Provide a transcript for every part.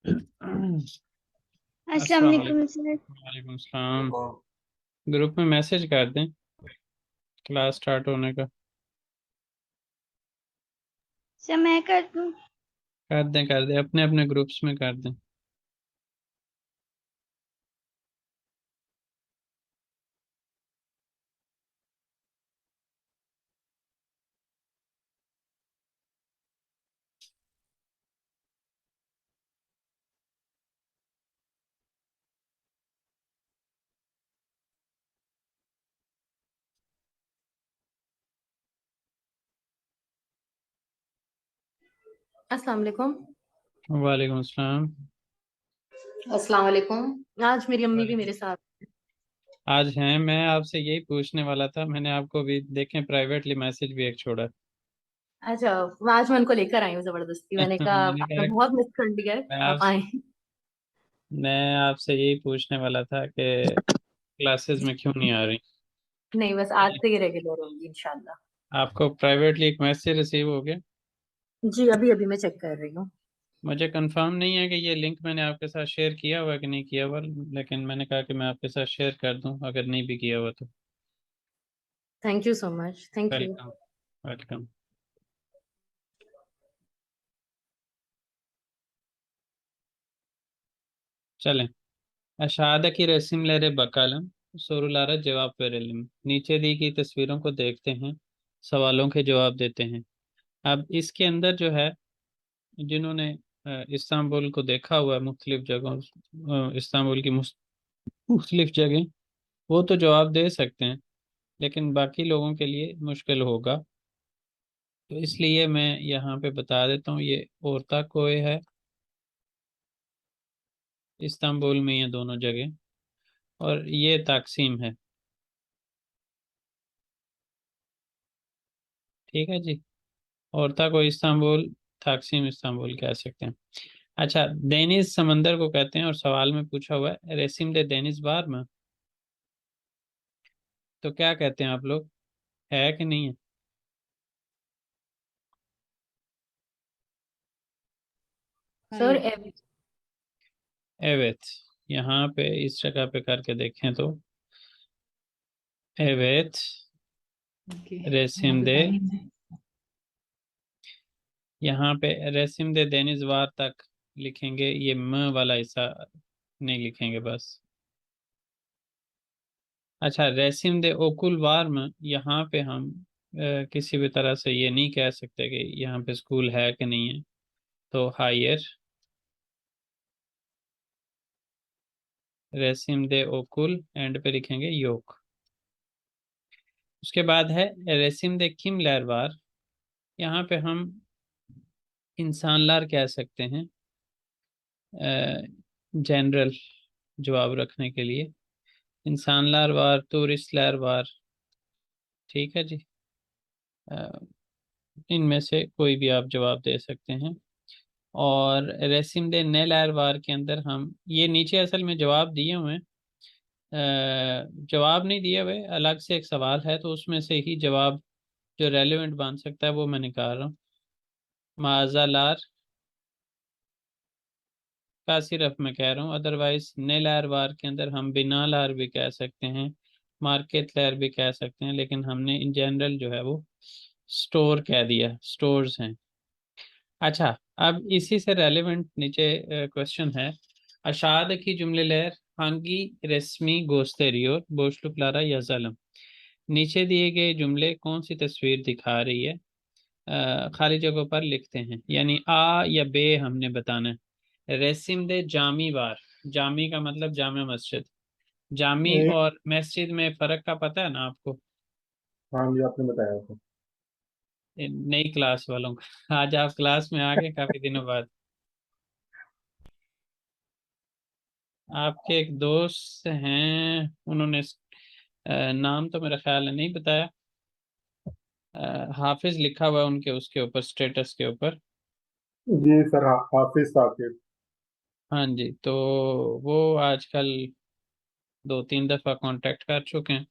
अस्सलाम अस्सलाम वालेकुम वालेकुम। सर। वालेकुम सलाम। ग्रुप में मैसेज कर दें क्लास स्टार्ट होने का। सर मैं कर दूं? कर दें अपने अपने ग्रुप्स में कर दें। अस्सलाम वालेकुम। वालेकुम सलाम। अस्सलाम वालेकुम। आज मेरी अम्मी भी मेरे साथ। आज हैं, मैं आपसे यही पूछने वाला था। मैंने आपको भी देखें प्राइवेटली मैसेज भी एक छोड़ा। अच्छा, आज मैं उनको लेकर आई हूँ जबरदस्ती। मैंने कहा मैंने आपने कहा बहुत मिस कर लिया है, मैं आप आपसे आए। मैं आपसे यही पूछने वाला था कि क्लासेस में क्यों नहीं आ रही। नहीं, बस आज से ही रेगुलर होंगी इंशाल्लाह। आपको प्राइवेटली एक मैसेज रिसीव हो गया। जी, अभी अभी मैं चेक कर रही हूँ। मुझे कंफर्म नहीं है कि ये लिंक मैंने आपके साथ शेयर किया हुआ कि नहीं किया हुआ, लेकिन मैंने कहा कि मैं आपके साथ शेयर कर दूं अगर नहीं भी किया हुआ तो। Thank you so much, thank you. Welcome. Welcome. चलें। अशादा की रस्म लरे बकालम सोरुलारा जवाब पेरेलिम। नीचे दी गई तस्वीरों को देखते हैं, सवालों के जवाब देते हैं। अब इसके अंदर जो है, जिन्होंने इस्तांबुल को देखा हुआ है मुख्तलिफ जगहों, इस्तांबुल की मुख्तलिफ जगह, वो तो जवाब दे सकते हैं, लेकिन बाकी लोगों के लिए मुश्किल होगा। तो इसलिए मैं यहाँ पे बता देता हूँ, ये ओरता कोय है, इस्तांबुल में ये दोनों जगह, और ये ताकसीम है। ठीक है जी। ओरता को इस्तांबुल, ताकसीम इस्तांबुल कह सकते हैं। अच्छा, डेनिस समंदर को कहते हैं, और सवाल में पूछा हुआ है रेसिम दे डेनिस बार में, तो क्या कहते हैं आप लोग, है कि नहीं है? सर एवेथ। यहाँ पे इस जगह पे करके देखें तो एवेथ रेसिम दे, यहाँ पे रेसिम दे डेनिस वार तक लिखेंगे, ये म वाला हिस्सा नहीं लिखेंगे बस। अच्छा, रेसिम दे ओकुल वार में, यहाँ पे हम किसी भी तरह से ये नहीं कह सकते कि यहाँ पे स्कूल है कि नहीं है, तो हायर रेसिम दे ओकुल एंड पे लिखेंगे योक। उसके बाद है रेसिम दे किम लहरवार, यहाँ पे हम इंसान लार कह सकते हैं जनरल जवाब रखने के लिए। इंसान लार वार, टूरिस्ट लार वार। ठीक है जी। अ, इनमें से कोई भी आप जवाब दे सकते हैं। और रेसिम दे नेल वार के अंदर हम ये नीचे असल में जवाब दिए हुए हैं, जवाब नहीं दिए हुए, अलग से एक सवाल है, तो उसमें से ही जवाब जो रेलेवेंट बन सकता है वो मैं निकाल रहा हूँ। माजालार का सिर्फ मैं कह रहा हूँ, अदरवाइज नेल वार के अंदर हम बिना लार भी कह सकते हैं, मार्केट लेयर भी कह सकते हैं, लेकिन हमने इन जनरल जो है वो स्टोर कह दिया, स्टोर्स हैं। अच्छा, अब इसी से रेलेवेंट नीचे क्वेश्चन है, अशाद की जुमले लहर हांगी रेशमी गोस्तेरियोर बोशलुकलारा यजालम। नीचे दिए गए जुमले कौन सी तस्वीर दिखा रही है? खाली जगहों पर लिखते हैं, यानी आ या बे हमने बताना है। रेसिम दे जामी बार, जामी का मतलब जामा मस्जिद। जामी ए, और मस्जिद में फ़र्क का पता है ना आपको? हाँ जी, आपने बताया था। नई क्लास वालों का आज आप क्लास में आ गए काफ़ी दिनों बाद। आपके एक दोस्त हैं, उन्होंने नाम तो मेरा ख्याल है नहीं बताया, हाफिज लिखा हुआ है उनके उसके ऊपर, स्टेटस के ऊपर। जी सर, हाफिज साकिब। हाँ जी, तो वो आजकल 2-3 दफ़ा कांटेक्ट कर चुके हैं।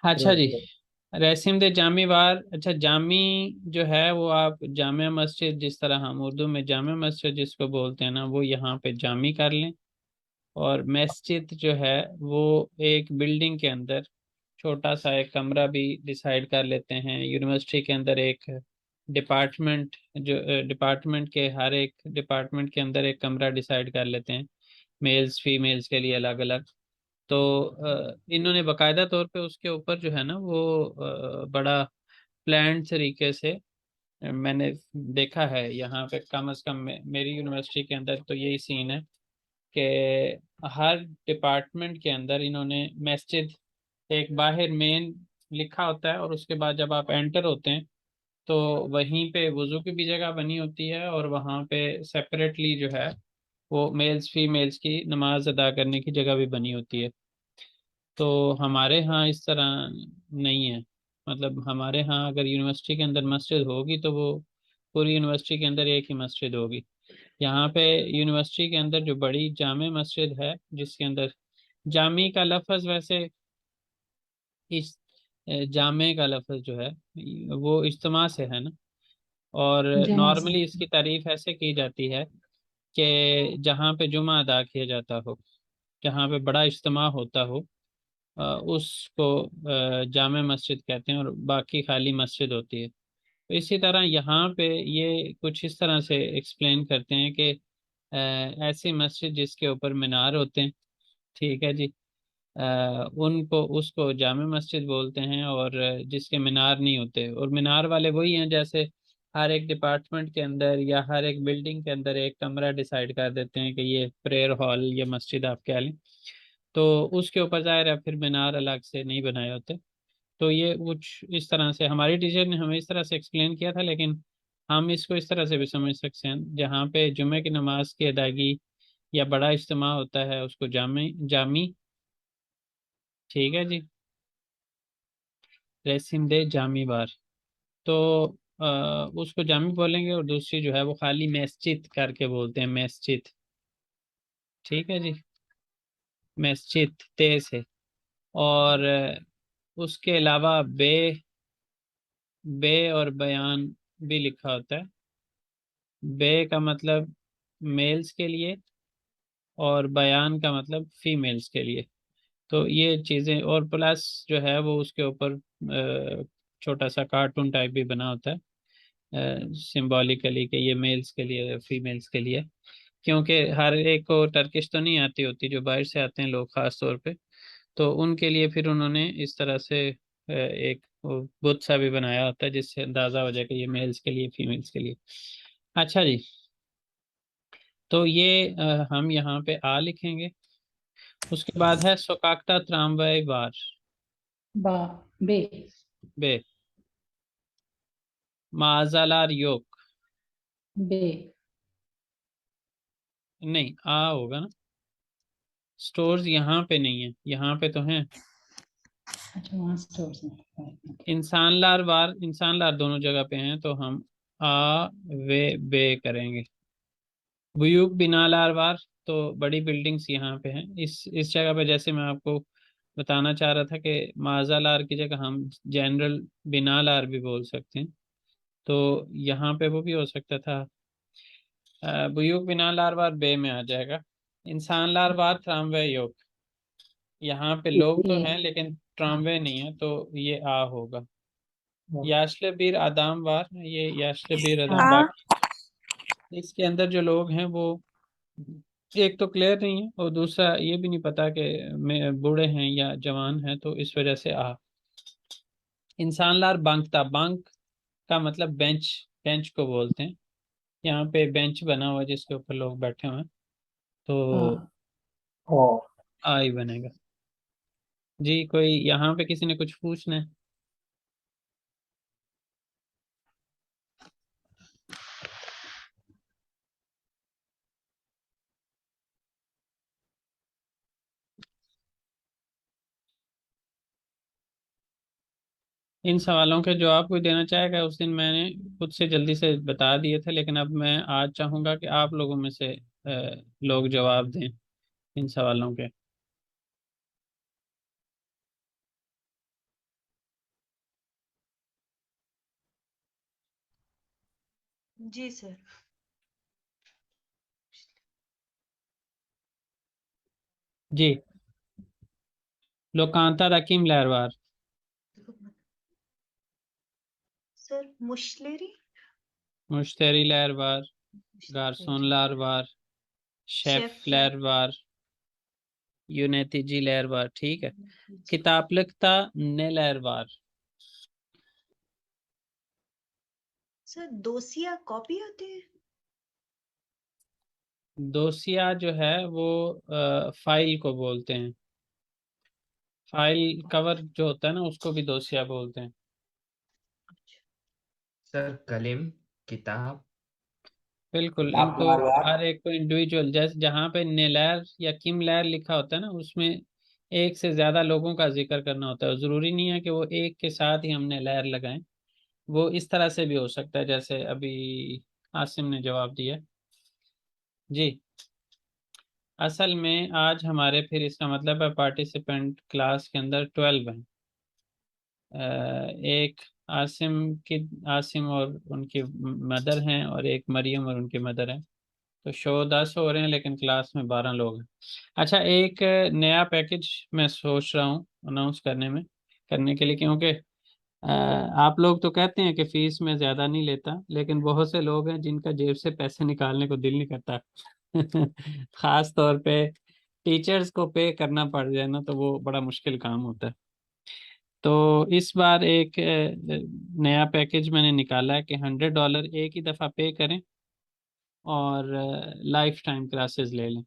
अच्छा राइट जी। राइट। रैसिम दे जामी वार, अच्छा जामी जो है वो आप जामिया मस्जिद, जिस तरह हम उर्दू में जामिया मस्जिद जिसको बोलते हैं ना, वो यहाँ पे जामी कर लें। और मस्जिद जो है वो एक बिल्डिंग के अंदर छोटा सा एक कमरा भी डिसाइड कर लेते हैं। यूनिवर्सिटी के अंदर एक डिपार्टमेंट, जो डिपार्टमेंट के हर एक डिपार्टमेंट के अंदर एक कमरा डिसाइड कर लेते हैं, मेल्स फीमेल्स के लिए अलग अलग। तो इन्होंने बकायदा तौर पे उसके ऊपर जो है ना वो बड़ा प्लान तरीके से मैंने देखा है यहाँ पे, कम से कम मेरी यूनिवर्सिटी के अंदर तो यही सीन है कि हर डिपार्टमेंट के अंदर इन्होंने मस्जिद एक बाहर मेन लिखा होता है, और उसके बाद जब आप एंटर होते हैं तो वहीं पे वुजू की भी जगह बनी होती है, और वहाँ पे सेपरेटली जो है वो मेल्स फीमेल्स की नमाज अदा करने की जगह भी बनी होती है। तो हमारे यहाँ इस तरह नहीं है। मतलब हमारे यहाँ अगर यूनिवर्सिटी के अंदर मस्जिद होगी तो वो पूरी यूनिवर्सिटी के अंदर एक ही मस्जिद होगी। यहाँ पे यूनिवर्सिटी के अंदर जो बड़ी जामे मस्जिद है, जिसके अंदर जामी का लफ्ज़ वैसे इस जामे का लफ्ज़ जो है वो इज्तिमा से है ना। और जमा से। नॉर्मली इसकी तारीफ ऐसे की जाती है कि जहाँ पे जुमा अदा किया जाता हो, जहाँ पे बड़ा इज्तिमा होता हो, उसको जामे मस्जिद कहते हैं, और बाकी खाली मस्जिद होती है। तो इसी तरह यहाँ पे ये कुछ इस तरह से एक्सप्लेन करते हैं कि ऐसी मस्जिद जिसके ऊपर मीनार होते हैं, ठीक है जी, उनको उसको जामे मस्जिद बोलते हैं। और जिसके मीनार नहीं होते, और मीनार वाले वही हैं जैसे हर एक डिपार्टमेंट के अंदर या हर एक बिल्डिंग के अंदर एक कमरा डिसाइड कर देते हैं कि ये प्रेयर हॉल या मस्जिद आप कह लें, तो उसके ऊपर ज़ाहिर है फिर मीनार अलग से नहीं बनाए होते। तो ये कुछ इस तरह से हमारी टीचर ने हमें इस तरह से एक्सप्लेन किया था, लेकिन हम इसको इस तरह से भी समझ सकते हैं, जहाँ पे जुमे की नमाज की अदायगी या बड़ा इज्तिमा होता है उसको जामी जामी, ठीक है जी, रेसिम दे जामी बार। तो उसको जामी बोलेंगे, और दूसरी जो है वो खाली मस्जिद करके बोलते हैं, मस्जिद, ठीक है जी, मस्जिद ते से। और उसके अलावा बे बे और बयान भी लिखा होता है। बे का मतलब मेल्स के लिए, और बयान का मतलब फीमेल्स के लिए। तो ये चीज़ें, और प्लस जो है वो उसके ऊपर छोटा सा कार्टून टाइप भी बना होता है सिंबॉलिकली कि ये मेल्स के लिए फीमेल्स के लिए। क्योंकि हर एक को टर्किश तो नहीं आती होती, जो बाहर से आते हैं लोग ख़ास तौर पे, तो उनके लिए फिर उन्होंने इस तरह से एक वो बुत सा भी बनाया होता है, जिससे अंदाज़ा हो जाए कि ये मेल्स के लिए फीमेल्स के लिए। अच्छा जी, तो ये हम यहाँ पे आ लिखेंगे। उसके बाद है सोकाक्ता त्रामवय वार, बा बे बे माजालार योग, बे। नहीं आ होगा ना, स्टोर्स यहाँ पे नहीं है, यहाँ पे तो हैं। अच्छा, वहाँ स्टोर्स में right, इंसान लार वार, इंसान लार दोनों जगह पे हैं, तो हम आ वे बे करेंगे। बुयूक बिना लार वार, तो बड़ी बिल्डिंग्स यहाँ पे हैं इस जगह पे। जैसे मैं आपको बताना चाह रहा था कि माजा लार की जगह हम जनरल बिना लार भी बोल सकते हैं, तो यहाँ पे वो भी हो सकता था। बुयूक बिना लार वार बे में आ जाएगा। इंसान लार वार त्रामवे योग, यहाँ पे लोग तो ये हैं लेकिन ट्रामवे नहीं है, तो ये आ होगा। हाँ, याशले बीर आदाम वार, ये याशले बीर आदाम, आ बाकी इसके अंदर जो लोग हैं वो एक तो क्लियर नहीं है, और दूसरा ये भी नहीं पता कि बूढ़े हैं या जवान हैं, तो इस वजह से आ। इंसान लार बांकता, बांक का मतलब बेंच, बेंच को बोलते हैं। यहाँ पे बेंच बना हुआ है जिसके ऊपर लोग बैठे हुए हैं, तो हाँ। हाँ। आ ही बनेगा जी। कोई यहाँ पे किसी ने कुछ पूछना है? इन सवालों के जवाब कोई देना चाहेगा? उस दिन मैंने खुद से जल्दी से बता दिए थे, लेकिन अब मैं आज चाहूँगा कि आप लोगों में से लोग जवाब दें इन सवालों के। जी सर। जी, लोकांता किम लहरवार। सर मुश्लेरी, मुश्तेरी लहरवार, गारसोन लहरवार, शेफ लहरवार, यूनेती जी लहरवार। ठीक है। किताब लिखता ने लहरवार। सर दोसिया कॉपी होती है। दोसिया जो है वो फाइल को बोलते हैं। फाइल कवर जो होता है ना उसको भी दोसिया बोलते हैं। सर कलीम, किताब। बिल्कुल, किताब इनको लहरवार। हर एक को इंडिविजुअल, जैसे जहाँ पे नेलैर या किम लहर लिखा होता है ना उसमें एक से ज्यादा लोगों का जिक्र करना होता है। जरूरी नहीं है कि वो एक के साथ ही हमने लहर लगाएं। वो इस तरह से भी हो सकता है जैसे अभी आसिम ने जवाब दिया। जी, असल में आज हमारे, फिर इसका मतलब है पार्टिसिपेंट क्लास के अंदर 12 हैं। एक आसिम और उनकी मदर हैं, और एक मरियम और उनकी मदर हैं। तो शो 10 हो रहे हैं लेकिन क्लास में 12 लोग हैं। अच्छा, एक नया पैकेज मैं सोच रहा हूँ अनाउंस करने के लिए, क्योंकि आप लोग तो कहते हैं कि फीस में ज़्यादा नहीं लेता, लेकिन बहुत से लोग हैं जिनका जेब से पैसे निकालने को दिल नहीं करता। ख़ास तौर पे टीचर्स को पे करना पड़ जाए ना तो वो बड़ा मुश्किल काम होता है। तो इस बार एक नया पैकेज मैंने निकाला है कि $100 एक ही दफ़ा पे करें और लाइफ टाइम क्लासेस ले लें।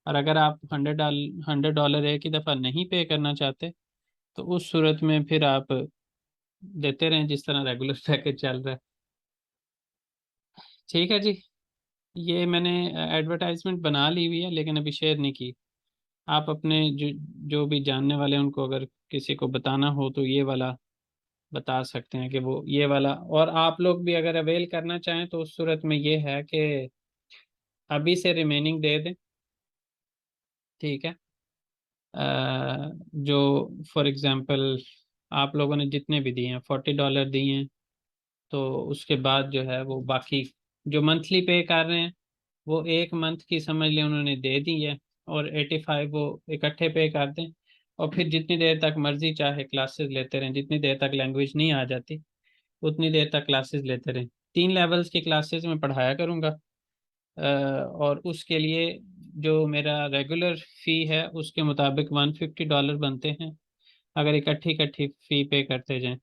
और अगर आप $100 एक ही दफ़ा नहीं पे करना चाहते तो उस सूरत में फिर आप देते रहें जिस तरह रेगुलर पैकेज चल रहा है। ठीक है जी। ये मैंने एडवर्टाइजमेंट बना ली हुई है लेकिन अभी शेयर नहीं की। आप अपने जो भी जानने वाले हैं उनको अगर किसी को बताना हो तो ये वाला बता सकते हैं कि वो ये वाला, और आप लोग भी अगर अवेल करना चाहें तो उस सूरत में ये है कि अभी से रिमेनिंग दे दें। ठीक है। जो फॉर एग्जांपल आप लोगों ने जितने भी दिए हैं, $40 दिए हैं, तो उसके बाद जो है वो बाकी जो मंथली पे कर रहे हैं वो एक मंथ की समझ लें उन्होंने दे दी है, और 85 वो इकट्ठे पे कर दें। और फिर जितनी देर तक मर्जी चाहे क्लासेस लेते रहें, जितनी देर तक लैंग्वेज नहीं आ जाती उतनी देर तक क्लासेस लेते रहें। 3 लेवल्स की क्लासेस में पढ़ाया करूँगा। और उसके लिए जो मेरा रेगुलर फ़ी है उसके मुताबिक $150 बनते हैं अगर इकट्ठी इकट्ठी फ़ी पे करते जाएं।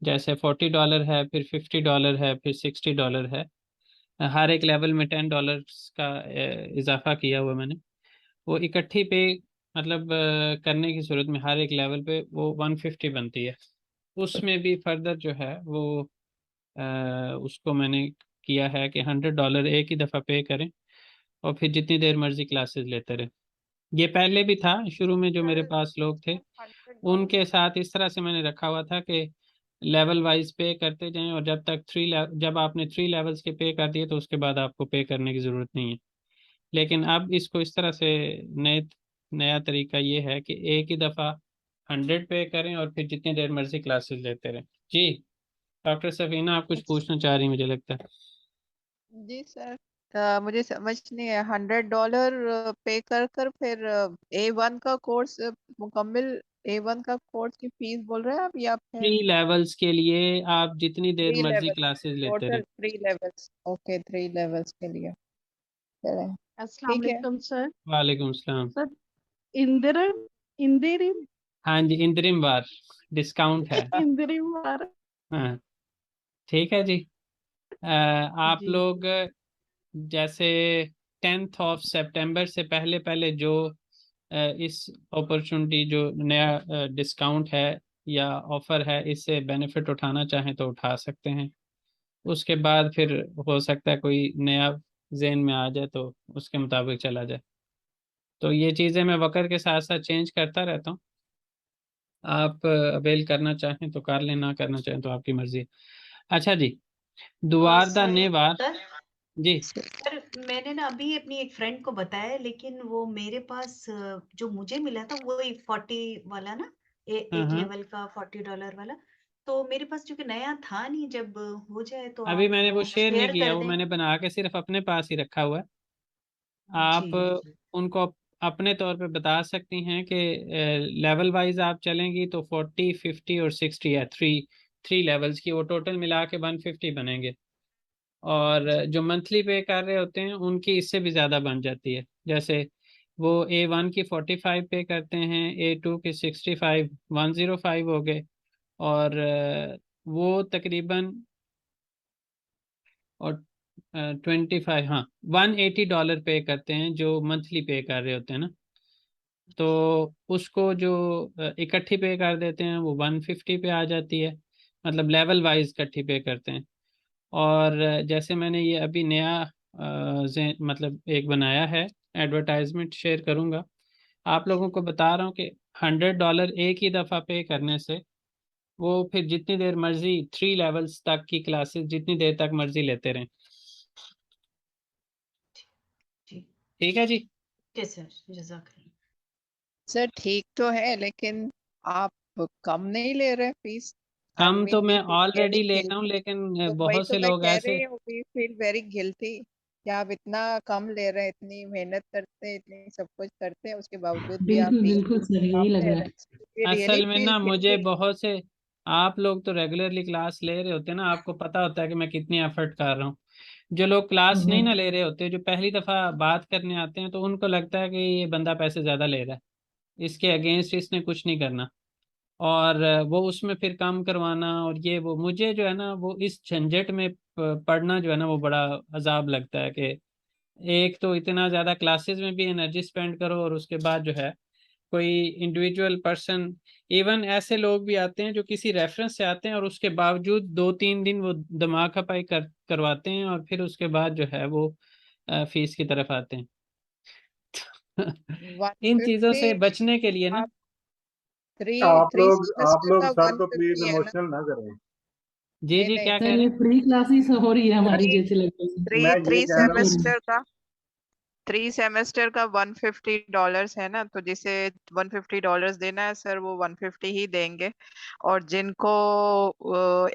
जैसे $40 है, फिर $50 है, फिर $60 है। हर एक लेवल में $10 का इजाफा किया हुआ मैंने। वो इकट्ठी पे मतलब करने की सूरत में हर एक लेवल पे वो 150 बनती है। उसमें भी फर्दर जो है वो उसको मैंने किया है कि $100 एक ही दफ़ा पे करें और फिर जितनी देर मर्जी क्लासेस लेते रहे। ये पहले भी था, शुरू में जो मेरे पास लोग थे उनके साथ इस तरह से मैंने रखा हुआ था कि लेवल वाइज पे करते जाएं, और जब आपने 3 लेवल्स के पे कर दिए तो उसके बाद आपको पे करने की ज़रूरत नहीं है। लेकिन अब इसको इस तरह से नए नया तरीका ये है कि एक ही दफ़ा 100 पे करें और फिर जितनी देर मर्जी क्लासेस लेते रहें। जी, डॉक्टर सफीना आप कुछ पूछना चाह रही मुझे लगता है। जी सर, मुझे समझ नहीं है। $100 पे कर कर फिर A1 का कोर्स मुकम्मल, A1 का कोर्स की फीस बोल रहे हैं आप, या 3 फिर लेवल्स के लिए आप जितनी देर 3 मर्जी लेवल, क्लासेस लेते टोटल रहें। 3 लेवल्स? ओके, 3 लेवल्स के लिए चलें, अस्सलाम ठीक है। वालेकुम सर। वालेकुम सलाम। सर इंदिरम इंदिरिम हाँ जी, इंतरिम बार डिस्काउंट है। इंदिरिम वार। हाँ, ठीक है जी। आप जी लोग जैसे 10th ऑफ सितंबर से पहले पहले जो इस अपॉर्चुनिटी जो नया डिस्काउंट है या ऑफर है इससे बेनिफिट उठाना चाहें तो उठा सकते हैं। उसके बाद फिर हो सकता है कोई नया जेन में आ जाए तो उसके मुताबिक चला जाए। तो ये चीज़ें मैं वक्त के साथ साथ चेंज करता रहता हूँ। आप अवेल करना चाहें तो कर लें, ना करना चाहें तो आपकी मर्जी है। अच्छा जी, दुआर दा नेवार। सर जी सर मैंने ना अभी अपनी एक फ्रेंड को बताया, लेकिन वो मेरे पास जो मुझे मिला था वो 40 वाला ना, हाँ एक हाँ लेवल का $40 वाला। तो मेरे पास चूंकि नया था नहीं, जब हो जाए तो अभी आप मैंने वो शेयर नहीं शेयर किया, कर वो दें। मैंने बना के सिर्फ अपने पास ही रखा हुआ है। आप जी उनको अपने तौर पे बता सकती हैं कि लेवल वाइज आप चलेंगी तो 40, 50 और 60 है, थ्री लेवल्स की, वो टोटल मिला के 150 बनेंगे। और जो मंथली पे कर रहे होते हैं उनकी इससे भी ज़्यादा बन जाती है। जैसे वो A1 की 45 पे करते हैं, A2 की 65, 105 हो गए। और वो तकरीबन और 25, हाँ, $180 पे करते हैं जो मंथली पे कर रहे होते हैं ना। तो उसको जो इकट्ठी पे कर देते हैं वो 150 पे आ जाती है, मतलब लेवल वाइज इकट्ठी पे करते हैं। और जैसे मैंने ये अभी नया मतलब एक बनाया है, एडवर्टाइजमेंट शेयर करूंगा। आप लोगों को बता रहा हूँ कि $100 एक ही दफ़ा पे करने से वो फिर जितनी देर मर्जी 3 लेवल्स तक की क्लासेस जितनी देर तक मर्जी लेते रहें। जी ठीक है जी। जी सर, जज़ाकल्लाह। सर ठीक तो है, लेकिन आप कम नहीं ले रहे फीस। आई कम तो मीन मैं वी फील वेरी ऑलरेडी ले रहा हूँ, गिल्टी। लेकिन तो वही बहुत तो से मैं लोग कह ऐसे। रही हूँ, वी फील वेरी गिल्टी कि आप इतना कम ले रहे हैं, इतनी मेहनत करते हैं, इतनी सब कुछ करते हैं, उसके बावजूद भी आप बिल्कुल फीस बिल्कुल सर, कम यही लग ले रहा रहे है। हैं। वी रियली असल में फील ना मुझे गिल्टी। बहुत से, आप लोग तो रेगुलरली क्लास ले रहे होते हैं ना, आपको पता होता है कि मैं कितनी एफर्ट कर रहा हूँ। जो लोग क्लास नहीं ना ले रहे होते, जो पहली दफ़ा बात करने आते हैं, तो उनको लगता है कि ये बंदा पैसे ज़्यादा ले रहा है, इसके अगेंस्ट इसने कुछ नहीं करना। और वो उसमें फिर काम करवाना और ये वो, मुझे जो है ना वो इस झंझट में पढ़ना जो है ना वो बड़ा अजाब लगता है कि एक तो इतना ज़्यादा क्लासेस में भी एनर्जी स्पेंड करो, और उसके बाद जो है कोई इंडिविजुअल पर्सन, इवन ऐसे लोग भी आते हैं जो किसी रेफरेंस से आते हैं और उसके बावजूद 2-3 दिन वो दिमाग खपाई करवाते हैं, और फिर उसके बाद जो है वो फीस की तरफ आते हैं। इन चीज़ों 150 से बचने के लिए ना। आप थ्री आप थ्री लोग सेमेस्टर का सर तो प्लीज 150 है ना? इमोशनल ना करें। जी नहीं जी, नहीं, क्या कह सर रहे ये हैं? फ्री क्लासेस हो रही है हमारी, थ्री जैसे लग रही है। थ्री मैं थ्री ये कह रहा हूँ, सेमेस्टर का $150 है ना, तो जिसे $150 देना है सर, वो 150 ही देंगे। और जिनको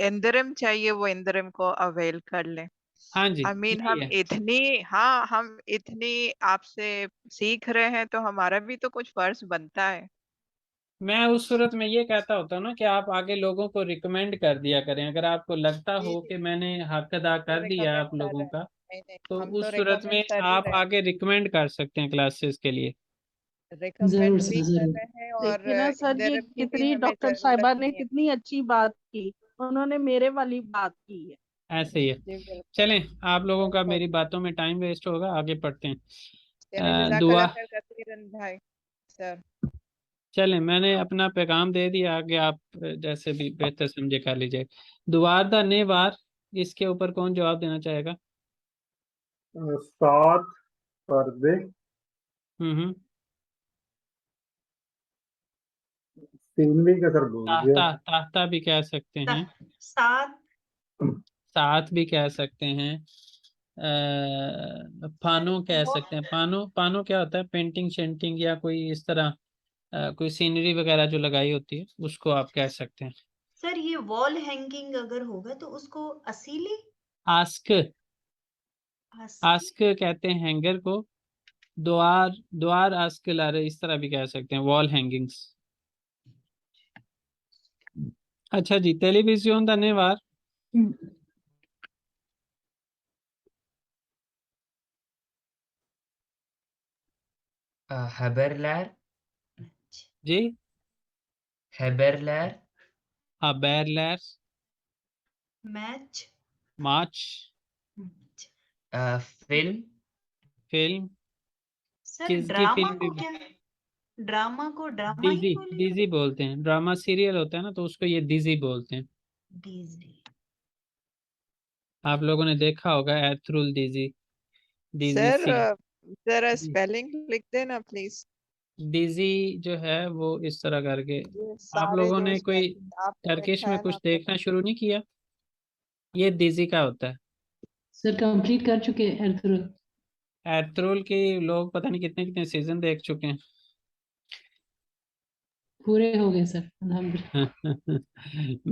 इंदरम चाहिए वो इंदरम को अवेल कर लें। हाँ जी, आई मीन यही है। हम इतनी आपसे सीख रहे हैं, तो हमारा भी तो कुछ फर्ज बनता है। मैं उस सूरत में ये कहता होता हूँ ना कि आप आगे लोगों को रिकमेंड कर दिया करें, अगर आपको लगता जी हो जी, कि मैंने हक अदा तो कर दिया है रिकमेंड आप कर लोगों रहे हैं। का, नहीं नहीं, तो हम तो उस सूरत रिकमेंड में कर ही आप रहे हैं। आगे रिकमेंड कर सकते हैं क्लासेस के लिए। जरूर रिकमेंड भी सर, कर जरूर। रहे हैं, और देखिए ना सर, ये इंदरम की भी कितनी हमें डॉक्टर जरूरत साहिबा ने नहीं है। कितनी अच्छी बात की, उन्होंने मेरे वाली बात की है। ऐसे ही है। जी बिल्कुल चलें, आप लोगों का बिल्कुल। मेरी बातों में टाइम वेस्ट होगा, आगे पढ़ते हैं। चलिए, दुआ। जज़ाकल्लाह खैर कसीरन भाई सर। चलें, मैंने अपना पैगाम दे दिया, आगे आप जैसे भी बेहतर समझे कर लीजिए। दुआर दा ने वार, इसके ऊपर कौन जवाब देना चाहेगा? 7 पर्दे हम्म। सीनरी का सर भूल गया। ताहता, ताहता भी कह सकते हैं, सात साथ भी कह सकते हैं, पानो कह वो सकते हैं। पानो, पानो क्या होता है? पेंटिंग शेंटिंग या कोई इस तरह कोई सीनरी वगैरह जो लगाई होती है उसको आप कह सकते हैं। सर, ये वॉल हैंगिंग अगर होगा तो उसको असीली आस्क, आस्की आस्क कहते हैं हैंगर को। द्वार, द्वार आस्क लारे, इस तरह भी कह सकते हैं, वॉल हैंगिंग्स। अच्छा जी, टेलीविजन धन्यवाद। haberler, जी, haberler, haberler, मैच मार्च, film, फिल्म, सर किसकी ड्रामा फिल्म को भी? क्या, ड्रामा को ड्रामा ही डिजी, बोलेगा? डिजी बोलते हैं, ड्रामा सीरियल होता है ना, तो उसको ये डिजी बोलते हैं। डीजी आप लोगों ने देखा होगा एथरुल डिजी, डिजी सर सी। जरा जी। स्पेलिंग लिख देना प्लीज। डिजी जो है वो इस तरह करके। ये आप सारे लोगों जो ने कोई स्पेलिंग आपने टर्किश लिखा में है ना, कुछ तो देखना शुरू नहीं किया? ये डिजी का होता है। सर कंप्लीट कर चुके हैं एर्थुरल। एथरुल के लोग पता नहीं कितने कितने सीजन देख चुके हैं। पूरे हो गए सर अल्हम्दुलिल्लाह।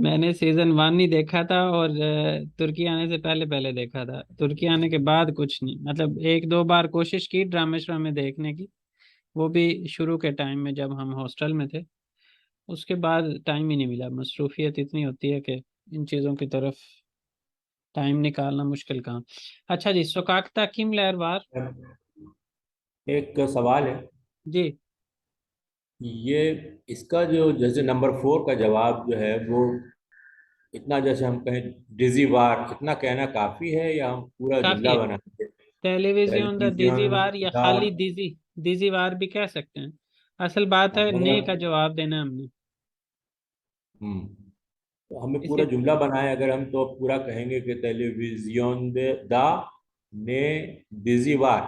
मैंने सीजन 1 नहीं देखा था और तुर्की आने से पहले पहले देखा था। तुर्की आने के बाद कुछ नहीं, मतलब एक दो बार कोशिश की ड्रामे श्रामे देखने की, वो भी शुरू के टाइम में जब हम हॉस्टल में थे। उसके बाद टाइम ही नहीं मिला, मसरूफियत इतनी होती है कि इन चीज़ों की तरफ टाइम निकालना मुश्किल काम। अच्छा जी, सोकाक्ता किम लहरवार। एक सवाल है। जी ये इसका जो जैसे नंबर 4 का जवाब जो है वो इतना, जैसे हम कहें डिजी वार, इतना कहना काफी है या हम पूरा काफी जुमला है। बनाएंगे? टेलीविजन द टेलीविजन दिजीवार या का। खाली दिजी, दिजीवार भी कह सकते हैं। असल बात है ने का मतलब जवाब देना है हमने। तो हमें पूरा इसी जुमला बनाए अगर हम, तो पूरा कहेंगे कि टेलीविजन दा ने डिजी वार।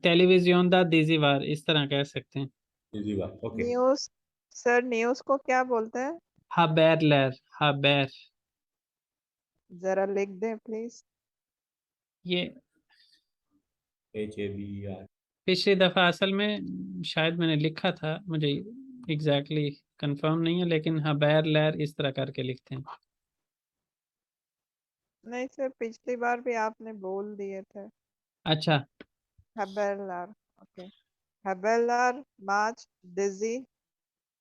टेलीविजन द दिजीवार इस तरह कह सकते हैं। डिजी वार, ओके। न्यूज सर, न्यूज को क्या बोलते हैं? हाबेरलर, हाबेर। जरा लिख दें प्लीज। ये HABER। पिछली दफा असल में शायद मैंने लिखा था, मुझे एग्जैक्टली कंफर्म नहीं है, लेकिन हाबेरलर इस तरह करके लिखते हैं। नहीं सर, पिछली बार भी आपने बोल दिए थे। अच्छा, हबेलर, ओके। हबेलर मार्च डिजी।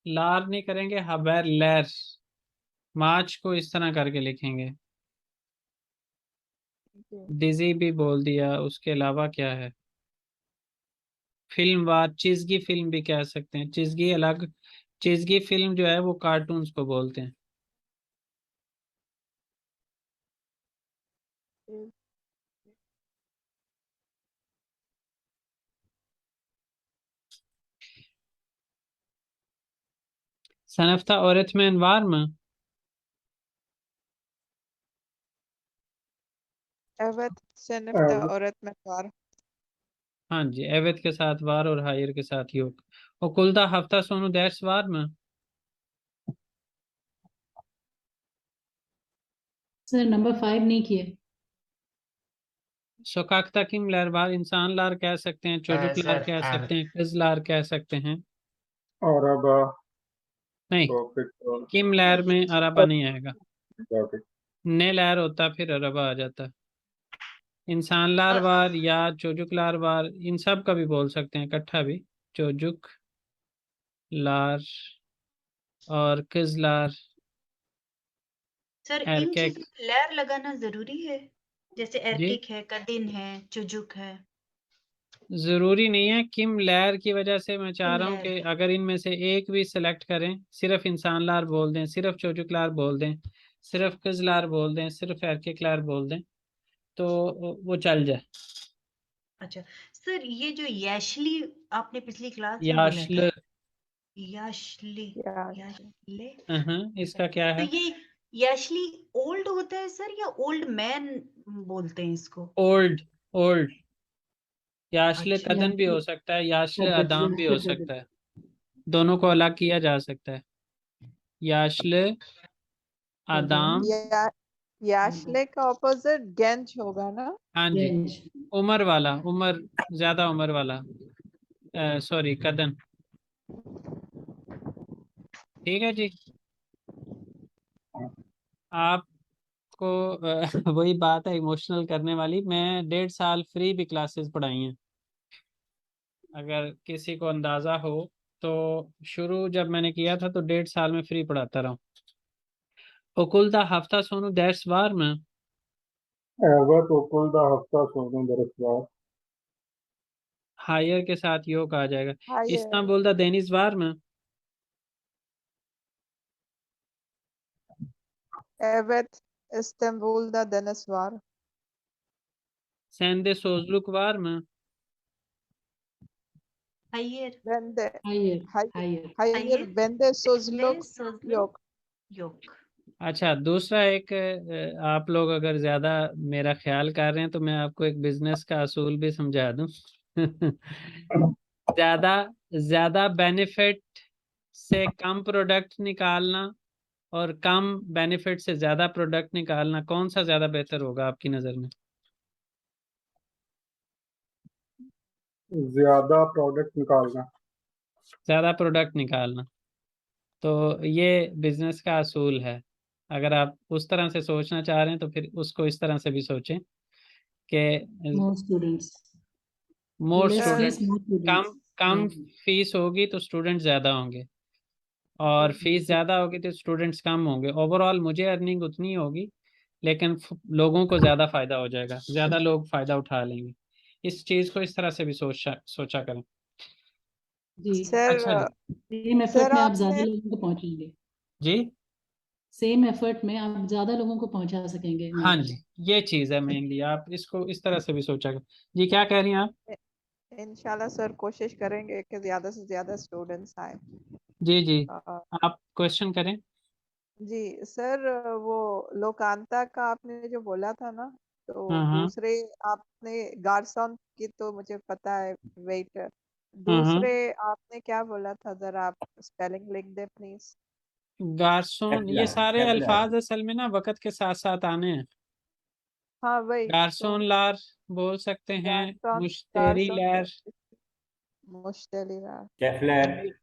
लार नहीं करेंगे, हाबेरलर। मार्च को इस तरह करके लिखेंगे। डिजी भी बोल दिया, उसके अलावा क्या है? फिल्म वार, चिजगी फिल्म भी कह सकते हैं। चिजगी अलग, चिजगी फिल्म जो है वो कार्टून्स को बोलते हैं। सनफ्ता öğretmen var mı? Evet, sınıfta Evet. öğretmen var. हाँ जी, एवत के साथ वार और हायर के साथ योग। ओकुलदा हफ्ता सोनू दर्स var mı? सर नंबर 5 नहीं किए। सोकाक्ता किम लहर var, इंसान लार कह सकते हैं, चोजुक लार सर कह सकते हैं, किज लार कह सकते हैं। और अब नहीं, टॉपिक किम लहर में अरबा नहीं आएगा। टॉपिक ने लहर होता फिर अरबा आ जाता। इंसान लार वार या चोजुक लार वार, इन सब का भी बोल सकते हैं इकट्ठा भी। चोजुक लार और किज लार, सर इन एरकेक। चीजों में लैर लगाना जरूरी है? जैसे जी, एरकिक है, कदिन है, चुजुक है। जरूरी नहीं है। किम लहर की वजह से मैं चाह किम रहा हूँ लैर। कि अगर इनमें से एक भी सिलेक्ट करें, सिर्फ इंसान लार बोल दें, सिर्फ चोजुक लार बोल दें, सिर्फ किज लार बोल दें, सिर्फ एरकेक लार बोल दें, तो वो चल जाए। अच्छा सर, ये जो यैशली आपने पिछली क्लास में बोला था, याशल। याशली, या याशले, अच्छा, इसका क्या तो है? ये यैशली ओल्ड होता है सर या ओल्ड मैन बोलते हैं इसको? Old, old. याशले अच्छा कदन भी हो सकता है, याशले अदाम भी हो कदर। सकता है। दोनों को अलग किया जा सकता है। याशले आदाम। या याशले का ऑपोजिट गेंज होगा ना? हाँ जी, गेंज। उम्र वाला, उम्र, ज्यादा उम्र वाला। सॉरी, कदन। ठीक है जी। आपको वही बात है इमोशनल करने वाली, मैं 1.5 साल फ्री भी क्लासेस पढ़ाई हैं, अगर किसी को अंदाजा हो तो। शुरू जब मैंने किया था तो 1.5 साल में फ्री पढ़ाता रहा हूँ। ओकुलदा हफ्ता सोनू दर्स var mı? Evet okulda hafta sonu ders var. हायर के साथ योग आ जाएगा। हायर। इस्तांबुल दा deniz var mı? Evet, İstanbul'da deniz var. Sende sözlük var mı? हायर, Bende हायर hayır, हायर। hayır, हायर bende ले sözlük सोजलू yok. yok। अच्छा, दूसरा एक, आप लोग अगर ज्यादा मेरा ख्याल कर रहे हैं तो मैं आपको एक बिजनेस का असूल भी समझा दूं। ज्यादा ज्यादा बेनिफिट से कम प्रोडक्ट निकालना और कम बेनिफिट से ज्यादा प्रोडक्ट निकालना, कौन सा ज्यादा बेहतर होगा आपकी नजर में? ज्यादा प्रोडक्ट निकालना। ज्यादा प्रोडक्ट निकालना। तो ये बिजनेस का असूल है। अगर आप उस तरह से सोचना चाह रहे हैं तो फिर उसको इस तरह से भी सोचें कि More students. मोर Less fees, स्टूडेंट्स, more कम students. कम Yeah. फीस होगी तो स्टूडेंट ज़्यादा होंगे, और फीस ज़्यादा होगी तो स्टूडेंट्स कम होंगे। ओवरऑल मुझे अर्निंग उतनी होगी, लेकिन लोगों को ज़्यादा फ़ायदा हो जाएगा, ज़्यादा लोग फ़ायदा उठा लेंगे। इस चीज़ को इस तरह से भी सोचा करें। जी। सर अच्छा जी। सेम एफर्ट सर में आप आपने ज्यादा लोगों को पहुंचाएंगे। जी सेम एफर्ट में आप ज्यादा लोगों को पहुंचा सकेंगे हाँ मेल। जी, ये चीज़ है मेनली, आप इसको इस तरह से भी सोचा करें। जी क्या कह रही हैं आप? इंशाल्लाह सर कोशिश करेंगे कि ज्यादा से ज्यादा स्टूडेंट्स आए। जी जी, अ, आप क्वेश्चन करें। जी सर, वो लोकांता का आपने जो बोला था ना, तो हाँ दूसरे आपने गार्सन की तो मुझे पता है, वेटर। हाँ। दूसरे आपने क्या बोला था, जरा आप स्पेलिंग लिख दे प्लीज। गार्सोन, ये शेफलर सारे शेफलर अल्फाज असल में ना वक्त के साथ साथ आने हैं। हाँ वही तो। गार्सोन लार बोल सकते हैं, गार्सन, मुश्तेरी गार्सन लैर, तो मुश्तली रहा। शेफलर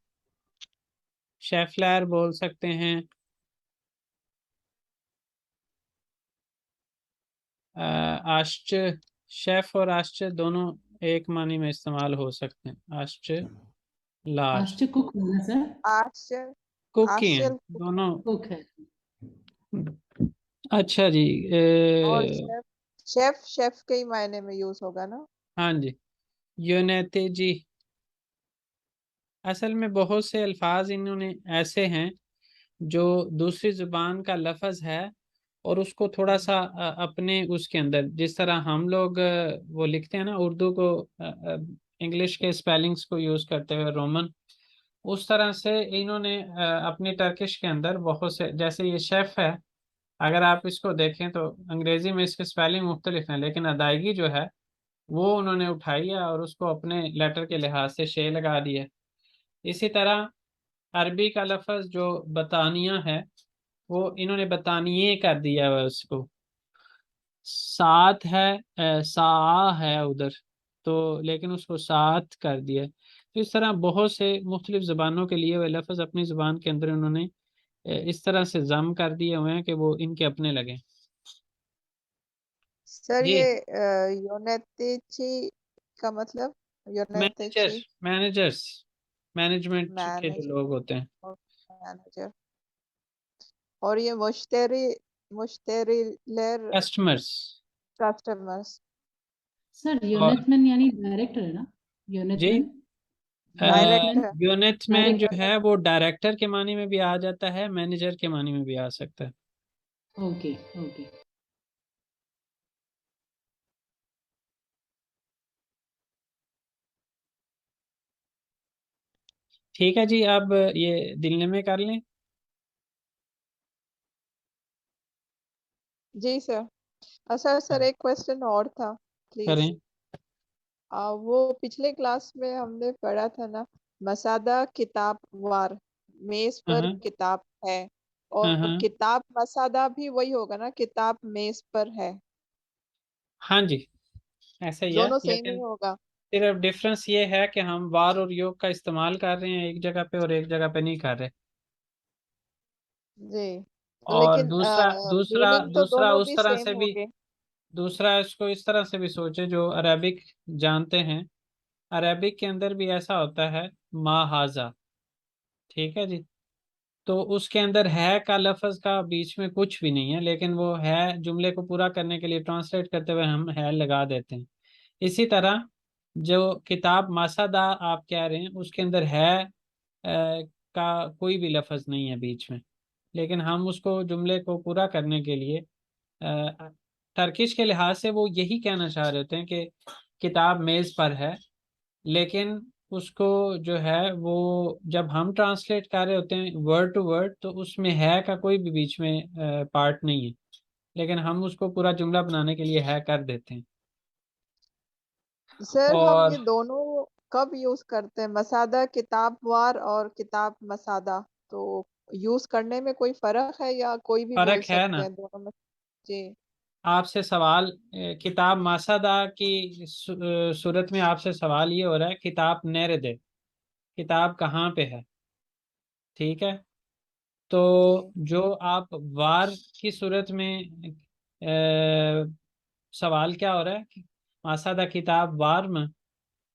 शेफलैर बोल सकते हैं, आश्च, शेफ और आश्च दोनों एक मानी में इस्तेमाल हो सकते हैं। आश्च लार आश्चर्य कुक होना सर। आश्चर्य, कुक ही हैं आश्चर्य दोनों। कुक है। अच्छा जी, और शेफ, शेफ शेफ के ही मायने में यूज होगा ना। हाँ जी, यूनेते जी। असल में बहुत से अल्फाज इन्होंने ऐसे हैं जो दूसरी जुबान का लफ्ज है, और उसको थोड़ा सा अपने उसके अंदर, जिस तरह हम लोग वो लिखते हैं ना उर्दू को, इंग्लिश के स्पेलिंग्स को यूज करते हुए रोमन, उस तरह से इन्होंने अपनी टर्किश के अंदर बहुत से, जैसे ये शेफ है, अगर आप इसको देखें तो अंग्रेजी में इसके स्पेलिंग मुख्तलिफ हैं, लेकिन अदायगी जो है वो उन्होंने उठाई है और उसको अपने लेटर के लिहाज से शे लगा दी है। इसी तरह अरबी का लफ्ज जो बतानिया है, वो इन्होंने बतानिए कर दिया है उसको। सात है, सा है उधर, तो लेकिन उसको सात कर दिया है। तो इस तरह बहुत से मुख्तलिफ ज़बानों के लिए वह लफ्ज़ अपनी ज़बान के अंदर उन्होंने इस तरह से जम कर दिए हुए हैं कि वो इनके अपने लगे। सर जी, ये योनेतिची का मतलब, मैनेजर, योनेतिची मैनेजर्स, मैनेजमेंट के जो मैनेजर लोग होते हैं। और मैनेजर। और ये मुश्तरी, मुश्तरीलर कस्टमर्स। कस्टमर्स। सर और यूनिटमैन यानी डायरेक्टर है ना। जी, यूनिटमैन। यूनिटमैन डायरेक्टर, यूनिट मैन जो डायरेक्टर। है वो डायरेक्टर के मानी में भी आ जाता है, मैनेजर के मानी में भी आ सकता है। Okay okay. ठीक है जी, अब ये दिल में कर लें। जी सर। अच्छा सर, एक क्वेश्चन और था प्लीज। करें। वो पिछले क्लास में हमने पढ़ा था ना, मसादा किताब वार, मेज हाँ पर हाँ किताब है। हाँ और हाँ किताब मसादा भी वही होगा ना, किताब मेज पर है। हाँ जी, ऐसा ही है, दोनों सेम ही लेकिन होगा। सिर्फ डिफरेंस ये है कि हम वार और योग का इस्तेमाल कर रहे हैं एक जगह पे और एक जगह पे नहीं कर रहे। जी, और लेकिन दूसरा दूसरा मीनिंग तो दूसरा दोनों उस भी तरह सेम से भी, होंगे। दूसरा इसको इस तरह से भी सोचे जो अरबिक जानते हैं, अरबिक के अंदर भी ऐसा होता है, माहाजा, ठीक है जी। तो उसके अंदर है का लफ्ज का बीच में कुछ भी नहीं है, लेकिन वो है जुमले को पूरा करने के लिए ट्रांसलेट करते हुए हम है लगा देते हैं। इसी तरह जो किताब मासादा आप कह रहे हैं उसके अंदर है का कोई भी लफ्ज नहीं है बीच में, लेकिन हम उसको जुमले को पूरा करने के लिए टर्किश के लिहाज से वो यही कहना चाह रहे होते हैं कि किताब मेज पर है, लेकिन उसको जो है वो जब हम ट्रांसलेट कर रहे होते हैं वर्ड टू वर्ड तो उसमें है का कोई भी बीच में पार्ट नहीं है, लेकिन हम उसको पूरा जुमला बनाने के लिए है कर देते हैं। सर हम और ये दोनों कब यूज करते हैं, मसादा किताब वार और किताब मसादा? तो यूज करने में कोई फर्क है या कोई भी बोल फर्क है सकते ना, हैं दोनों में? जी। आपसे सवाल किताब मासादा की सूरत में आपसे सवाल ये हो रहा है किताब नेरे दे, किताब कहाँ पे है, ठीक है। तो जी जो आप वार की सूरत में सवाल क्या हो रहा है कि मासादा किताब वार में,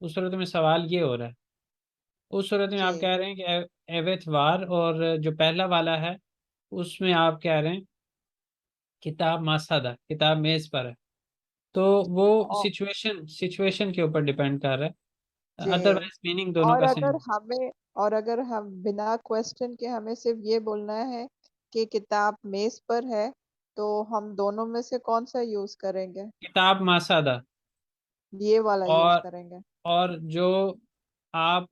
उस सूरत में सवाल ये हो रहा है। उस सूरत में आप जी कह रहे हैं कि एवेथ वार, और जो पहला वाला है उसमें आप कह रहे हैं किताब मासादा, किताब मेज पर है। तो वो औ- सिचुएशन सिचुएशन के ऊपर डिपेंड कर रहा है, जी अदरवाइज मीनिंग दोनों और का अगर सेम। हमें और अगर हम बिना क्वेश्चन के हमें सिर्फ ये बोलना है कि किताब मेज पर है, तो हम दोनों में से कौन सा यूज करेंगे? किताब मासादा। ये वाला यूज और करेंगे। और जो आप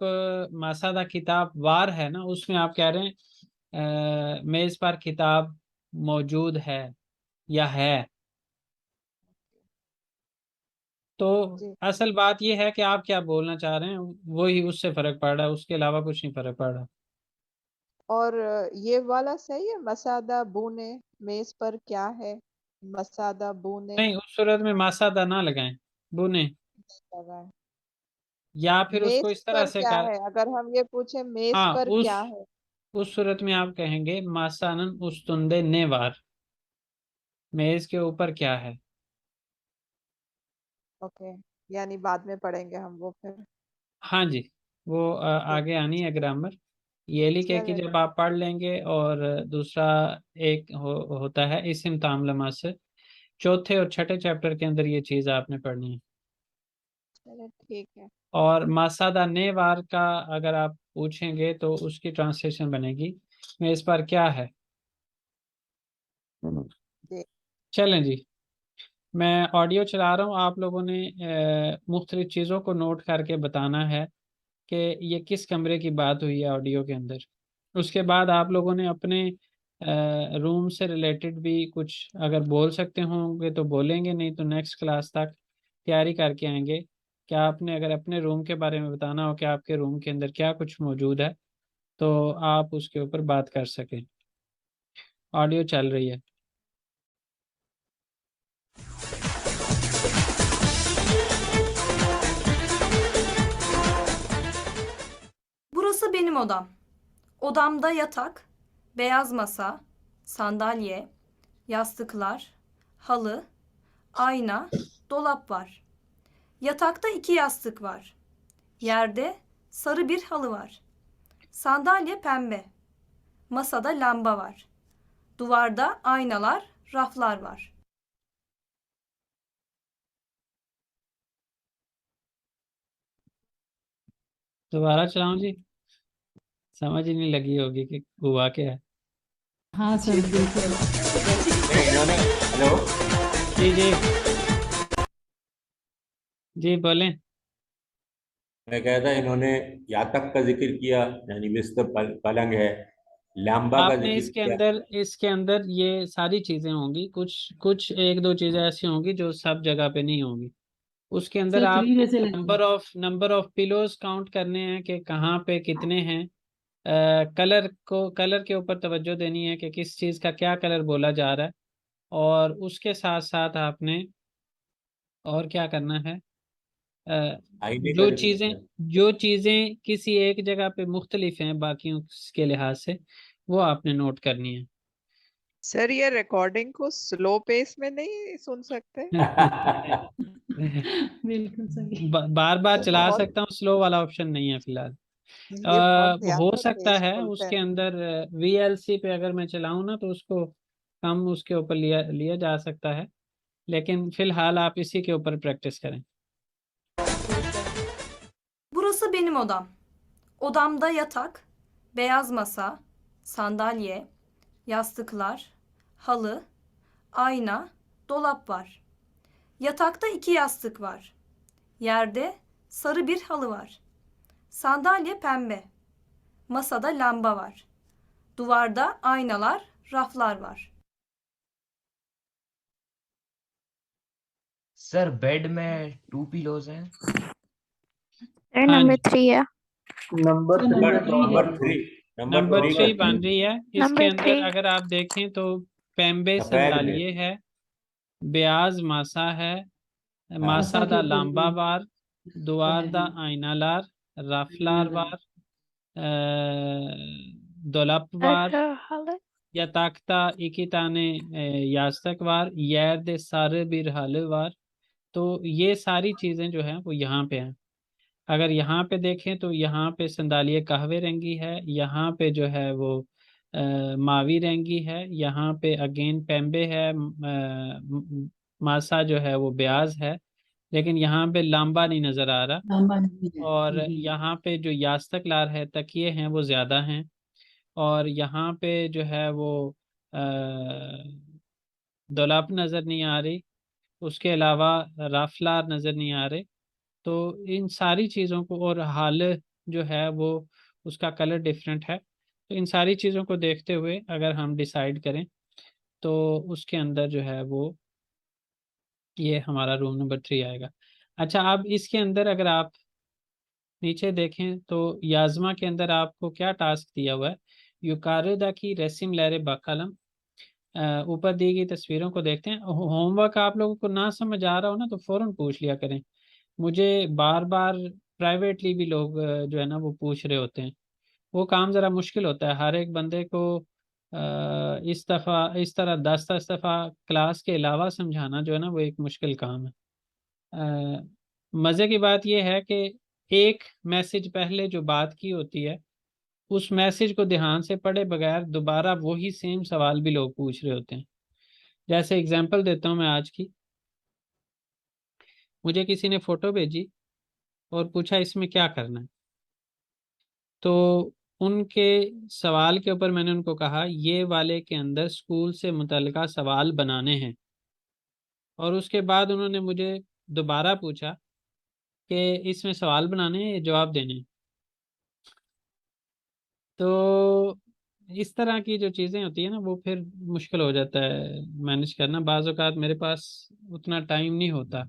मासादा किताब वार है ना, उसमें आप कह रहे हैं मेज पर किताब मौजूद है या है। तो जी असल बात यह है कि आप क्या बोलना चाह रहे हैं, वही उससे फर्क पड़ रहा है, उसके अलावा कुछ नहीं फर्क पड़ रहा। और ये वाला सही है, मसादा बुने मेज पर क्या है? मसादा बुने नहीं, उस सूरत में मासादा ना लगाएं, बुने। लगा है। या फिर उसको मेज इस तरह पर से क्या कर, है? अगर हम ये पूछे मेज हाँ, पर क्या है? उस सूरत में आप कहेंगे मासानन उस्तुंदे नेवार, मेज के ऊपर क्या है। ओके, यानी बाद में पढ़ेंगे हम वो फिर। हाँ जी, वो ठीक आगे आनी है ग्रामर। ये लिख है कि चले। जब आप पढ़ लेंगे, और दूसरा एक होता है इस्म तामलमा से, चौथे और छठे चैप्टर के अंदर ये चीज़ आपने पढ़नी है। चले ठीक है। और मासादा ने वार का अगर आप पूछेंगे तो उसकी ट्रांसलेशन बनेगी मैं इस बार क्या है। जी चलें जी, मैं ऑडियो चला रहा हूँ, आप लोगों ने मुख्तलिफ चीज़ों को नोट करके बताना है कि ये किस कमरे की बात हुई है ऑडियो के अंदर। उसके बाद आप लोगों ने अपने रूम से रिलेटेड भी कुछ अगर बोल सकते होंगे तो बोलेंगे, नहीं तो नेक्स्ट क्लास तक तैयारी करके आएंगे कि आपने अगर अपने रूम के बारे में बताना हो कि आपके रूम के अंदर क्या कुछ मौजूद है, तो आप उसके ऊपर बात कर सकें। ऑडियो चल रही है। Burası benim odam. Odamda yatak, beyaz masa, sandalye, yastıklar, halı, ayna, dolap var. Yatakta 2 yastık var. Yerde sarı bir halı var. Sandalye pembe. Masada lamba var. Duvarda aynalar, raflar var. दोबारा चलाऊं जी? समझ ही नहीं लगी होगी कि हुआ क्या है। हाँ सर बिल्कुल। नहीं, इन्होंने हेलो जी जी जी बोलें। मैं कह था इन्होंने यातक का जिक्र किया, यानी बिस्तर पलंग है, लांबा का आपने जिक्र किया। इसके अंदर ये सारी चीजें होंगी, कुछ कुछ एक दो चीजें ऐसी होंगी जो सब जगह पे नहीं होंगी। उसके अंदर सर आप 3 जैसे लगे। नंबर ऑफ पिलोज काउंट करने हैं कि कहाँ पे कितने हैं। कलर के ऊपर तवज्जो देनी है कि किस चीज़ का क्या कलर बोला जा रहा है। और उसके साथ साथ आपने और क्या करना है, अ, आईने का जो जिक्र चीज़ें किया। जो चीज़ें किसी एक जगह पे मुख्तलिफ हैं बाकियों के लिहाज से, वो आपने नोट करनी है। सर ये रिकॉर्डिंग को स्लो पेस में नहीं सुन सकते? बिल्कुल सही। बार बार ये चला बहुत सकता हूँ, स्लो वाला ऑप्शन नहीं है फिलहाल। ये बहुत ध्यान हो से सकता पेज है खोलते उसके हैं। अंदर वीएलसी पे अगर मैं चलाऊं ना तो उसको कम उसके ऊपर लिया लिया जा सकता है, लेकिन फिलहाल आप इसी के ऊपर प्रैक्टिस करें। ठीक है। Burası benim odam. Odamda yatak, beyaz masa, sandalye, yastıklar, halı, ayna, dolap var. Yatakta 2 yastık var. Yerde sarı bir halı var. Sandalye pembe. Masada lamba var. Duvarda aynalar, raflar var. Sir bed में 2 pillows हैं। Sir हाँ number जी, 3 है। Number sir 3 number 3 है। Number three, number number three 3 का बन रही है। इसके नंबर अंदर 3। अगर आप देखें तो पेम्बे सफेद में। संदालिये है, ब्याज मासा है, मसा मासा के दा ऊपर लांबा भी बार, दुआर है। दा हाँ आइनालार, आईना रफलार ला। बार, dolap var, halı. yatakta 2 tane yastık var, yerde sarı bir halı var। तो ये सारी चीज़ें जो हैं वो यहाँ पे हैं। अगर यहाँ पे देखें तो यहाँ पे संदालिये कहवे रंगी है, यहाँ पे जो है वो मावी रंगी है, यहाँ पे अगेन पेम्बे है, मासा जो है वो ब्याज है, लेकिन यहाँ पे लांबा नहीं नज़र आ रहा। लंबा नहीं है। और यहाँ पे जो यास्तक लार है, तकिए हैं वो ज़्यादा हैं। और यहाँ पे जो है वो दोलाप नज़र नहीं आ रही, उसके अलावा राफलार नज़र नहीं आ रहे। तो इन सारी चीज़ों को, और हाल जो है वो उसका कलर डिफरेंट है, तो इन सारी चीज़ों को देखते हुए अगर हम डिसाइड करें तो उसके अंदर जो है वो ये हमारा रूम नंबर 3 आएगा। अच्छा, अब इसके अंदर अगर आप नीचे देखें तो याजमा के अंदर आपको क्या टास्क दिया हुआ है, युकारुदा की रेसिम लहरे बाकलम। ऊपर दी गई तस्वीरों को देखते हैं। होमवर्क आप लोगों को ना समझ आ रहा हो ना तो फ़ौरन पूछ लिया करें। मुझे बार बार प्राइवेटली भी लोग जो है ना वो पूछ रहे होते हैं। वो काम ज़रा मुश्किल होता है, हर एक बंदे को इस दफ़ा इस तरह 10-10 दफ़ा क्लास के अलावा समझाना जो है ना वो एक मुश्किल काम है। मज़े की बात यह है कि एक मैसेज पहले जो बात की होती है उस मैसेज को ध्यान से पढ़े बगैर दोबारा वही सेम सवाल भी लोग पूछ रहे होते हैं। जैसे एग्जांपल देता हूँ मैं आज की, मुझे किसी ने फ़ोटो भेजी और पूछा इसमें क्या करना है, तो उनके सवाल के ऊपर मैंने उनको कहा ये वाले के अंदर स्कूल से मुतल्लिका सवाल बनाने हैं। और उसके बाद उन्होंने मुझे दोबारा पूछा कि इसमें सवाल बनाने हैं, जवाब देने हैं। तो इस तरह की जो चीज़ें होती है ना वो फिर मुश्किल हो जाता है मैनेज करना। बाज़ औक़ात मेरे पास उतना टाइम नहीं होता।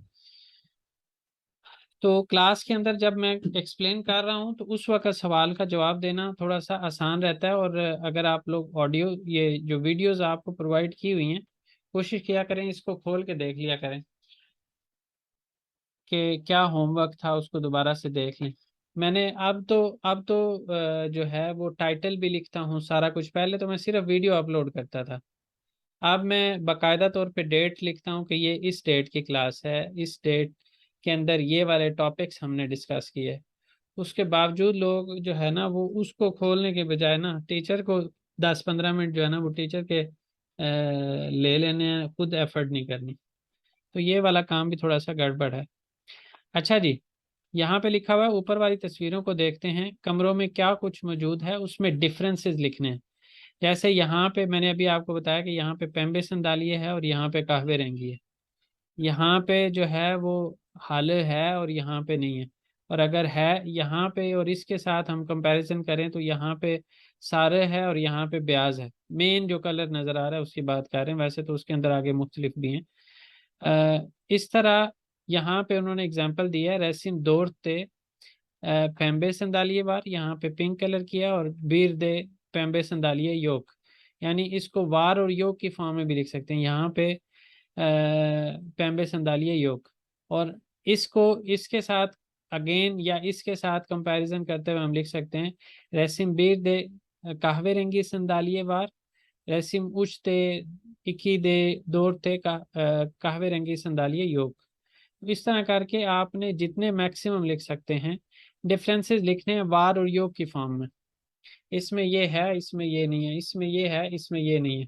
तो क्लास के अंदर जब मैं एक्सप्लेन कर रहा हूँ तो उस वक्त सवाल का जवाब देना थोड़ा सा आसान रहता है। और अगर आप लोग ऑडियो, ये जो वीडियोस आपको प्रोवाइड की हुई हैं, कोशिश किया करें इसको खोल के देख लिया करें कि क्या होमवर्क था, उसको दोबारा से देख लें। मैंने अब तो जो है वो टाइटल भी लिखता हूँ सारा कुछ। पहले तो मैं सिर्फ वीडियो अपलोड करता था, अब मैं बाकायदा तौर पे डेट लिखता हूँ कि ये इस डेट की क्लास है, इस डेट के अंदर ये वाले टॉपिक्स हमने डिस्कस किए। उसके बावजूद लोग जो है ना वो उसको खोलने के बजाय ना टीचर को 10-15 मिनट जो है ना वो टीचर के ले लेने हैं, खुद एफर्ट नहीं करनी। तो ये वाला काम भी थोड़ा सा गड़बड़ है। अच्छा जी, यहाँ पे लिखा हुआ है, ऊपर वाली तस्वीरों को देखते हैं, कमरों में क्या कुछ मौजूद है उसमें डिफरेंसेस लिखने हैं। जैसे यहाँ पे मैंने अभी आपको बताया कि यहाँ पे पेम्बे संदालिये है और यहाँ पे कहवे रंगी है। यहाँ पे जो है वो हाल है और यहाँ पे नहीं है। और अगर है यहाँ पे और इसके साथ हम कंपैरिजन करें तो यहाँ पे सारे है और यहाँ पे ब्याज है। मेन जो कलर नज़र आ रहा है उसकी बात कर रहे हैं, वैसे तो उसके अंदर आगे मुख्तलिफ भी हैं। इस तरह यहाँ पे उन्होंने एग्जाम्पल दिया है, रेसिन दौड़ते पेम्बे संदालिये वार, यहाँ पे पिंक कलर किया, और बीर दे पेम्बे संदालिये योग, यानी इसको वार और योग की फॉर्म में भी लिख सकते हैं। यहाँ पे पेम्बे संदालिये योग, और इसको इसके साथ अगेन या इसके साथ कंपैरिजन करते हुए हम लिख सकते हैं रेसिम बीर दे कहवे रंगी संदालिये वार, रेसिम उचते इकी दे दौड़ते कहवे रंगी संदालिये योग। इस तरह करके आपने जितने मैक्सिमम लिख सकते हैं डिफरेंसेस लिखने हैं वार और योग की फॉर्म में। इसमें ये है, इसमें ये नहीं है, इसमें ये है, इसमें ये नहीं है।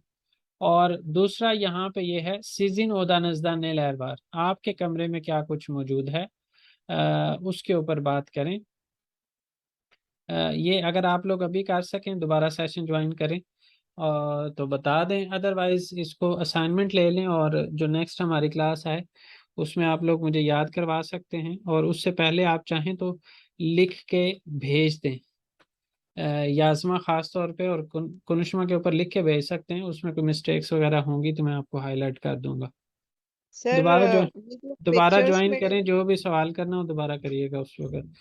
और दूसरा यहाँ पे ये है सीजिन ओदा नजदा ने लहरबार, आपके कमरे में क्या कुछ मौजूद है उसके ऊपर बात करें। ये अगर आप लोग अभी कर सकें दोबारा सेशन ज्वाइन करें और तो बता दें, अदरवाइज इसको असाइनमेंट ले लें और जो नेक्स्ट हमारी क्लास है उसमें आप लोग मुझे याद करवा सकते हैं। और उससे पहले आप चाहें तो लिख के भेज दें, याजमा ख़ास तौर पे और कुनुष्मा के ऊपर लिख के भेज सकते हैं। उसमें कोई मिस्टेक्स वगैरह होंगी तो मैं आपको हाईलाइट कर दूंगा। सर दोबारा ये जो दोबारा पिक्चर्स ज्वाइन में करें, जो भी सवाल करना हो दोबारा करिएगा उस वक्त।